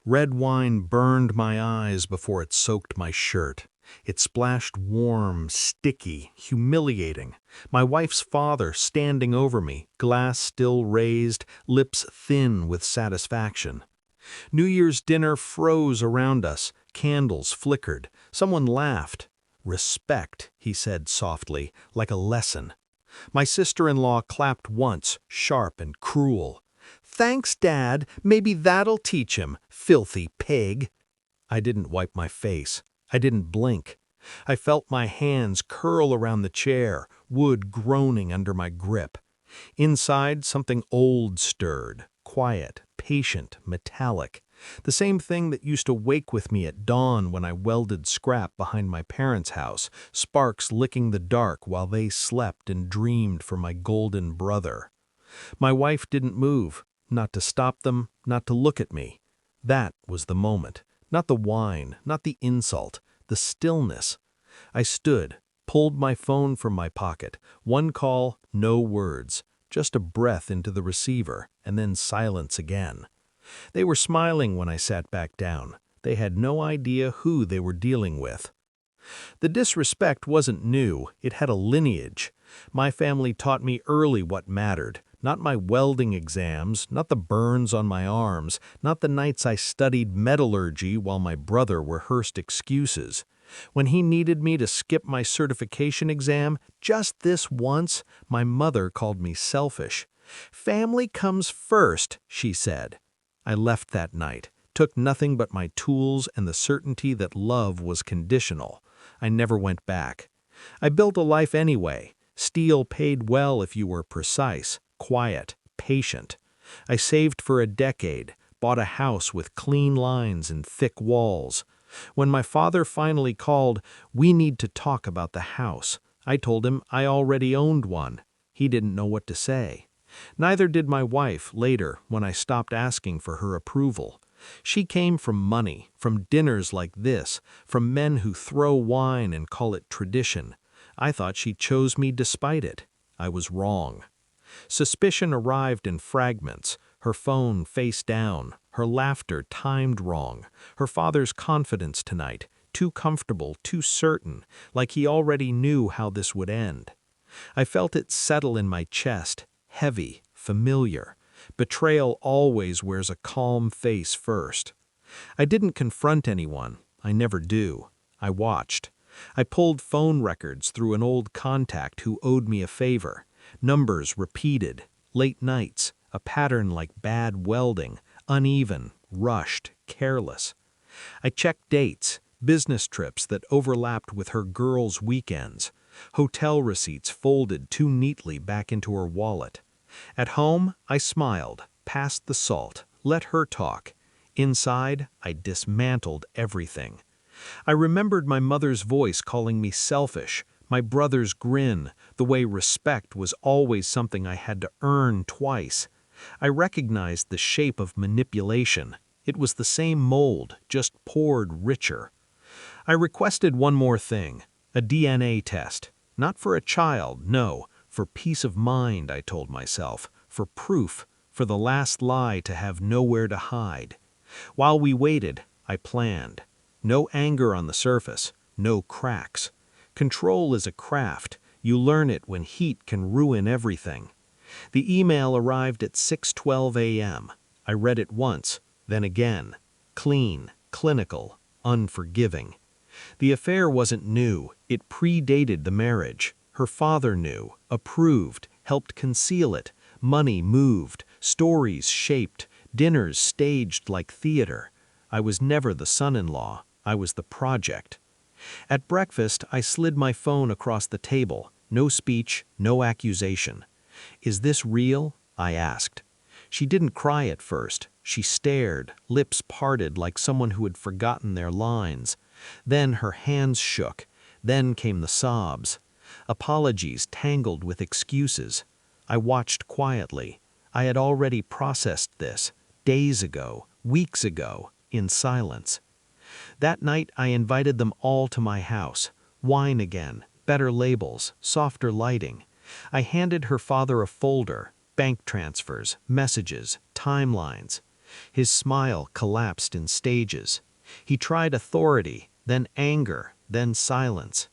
Red wine burned my eyes before it soaked my shirt. It splashed warm, sticky, humiliating. My wife's father standing over me, glass still raised, lips thin with satisfaction. New Year's dinner froze around us, candles flickered, someone laughed. "Respect," he said softly, like a lesson. My sister-in-law clapped once, sharp and cruel. "Thanks, Dad, maybe that'll teach him, filthy pig." I didn't wipe my face. I didn't blink. I felt my hands curl around the chair, wood groaning under my grip. Inside, something old stirred, quiet, patient, metallic. The same thing that used to wake with me at dawn when I welded scrap behind my parents' house, sparks licking the dark while they slept and dreamed for my golden brother. My wife didn't move, not to stop them, not to look at me. That was the moment. Not the whine, not the insult, the stillness. I stood, pulled my phone from my pocket. One call, no words, just a breath into the receiver, and then silence again. They were smiling when I sat back down. They had no idea who they were dealing with. The disrespect wasn't new, it had a lineage. My family taught me early what mattered. Not my welding exams, not the burns on my arms, not the nights I studied metallurgy while my brother rehearsed excuses. When he needed me to skip my certification exam, just this once, my mother called me selfish. "Family comes first," she said. I left that night, took nothing but my tools and the certainty that love was conditional. I never went back. I built a life anyway. Steel paid well if you were precise. Quiet, patient. I saved for a decade, bought a house with clean lines and thick walls. When my father finally called, "We need to talk about the house," I told him I already owned one. He didn't know what to say. Neither did my wife later when I stopped asking for her approval. She came from money, from dinners like this, from men who throw wine and call it tradition. I thought she chose me despite it. I was wrong. Suspicion arrived in fragments, her phone face down, her laughter timed wrong, her father's confidence tonight, too comfortable, too certain, like he already knew how this would end. I felt it settle in my chest, heavy, familiar. Betrayal always wears a calm face first. I didn't confront anyone. I never do. I watched. I pulled phone records through an old contact who owed me a favor. Numbers repeated, late nights, a pattern like bad welding, uneven, rushed, careless. I checked dates, business trips that overlapped with her girls' weekends, hotel receipts folded too neatly back into her wallet. At home, I smiled, passed the salt, let her talk. Inside, I dismantled everything. I remembered my mother's voice calling me selfish, my brother's grin, the way respect was always something I had to earn twice. I recognized the shape of manipulation. It was the same mold, just poured richer. I requested one more thing, a DNA test. Not for a child, no, for peace of mind, I told myself, for proof, for the last lie to have nowhere to hide. While we waited, I planned. No anger on the surface, no cracks. Control is a craft. You learn it when heat can ruin everything. The email arrived at 6:12 a.m. I read it once, then again. Clean, clinical, unforgiving. The affair wasn't new. It predated the marriage. Her father knew, approved, helped conceal it. Money moved, stories shaped, dinners staged like theater. I was never the son-in-law. I was the project. At breakfast, I slid my phone across the table. No speech, no accusation. "Is this real?" I asked. She didn't cry at first. She stared, lips parted like someone who had forgotten their lines. Then her hands shook. Then came the sobs. Apologies tangled with excuses. I watched quietly. I had already processed this, days ago, weeks ago, in silence. That night I invited them all to my house. Wine again, better labels, softer lighting. I handed her father a folder, bank transfers, messages, timelines. His smile collapsed in stages. He tried authority, then anger, then silence.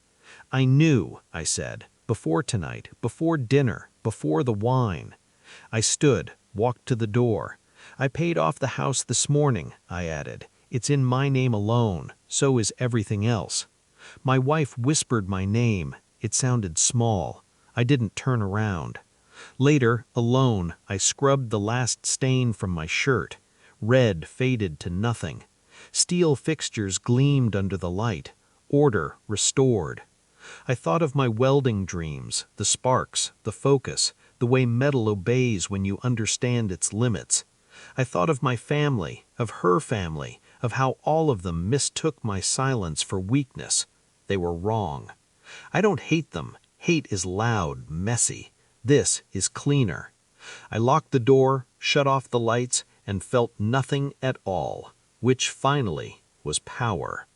I knew, I said, before tonight, before dinner, before the wine. I stood, walked to the door. I paid off the house this morning, I added. It's in my name alone, so is everything else. My wife whispered my name. It sounded small. I didn't turn around. Later, alone, I scrubbed the last stain from my shirt. Red faded to nothing. Steel fixtures gleamed under the light. Order restored. I thought of my welding dreams, the sparks, the focus, the way metal obeys when you understand its limits. I thought of my family, of her family, of how all of them mistook my silence for weakness. They were wrong. I don't hate them. Hate is loud, messy. This is cleaner. I locked the door, shut off the lights, and felt nothing at all, which finally was power.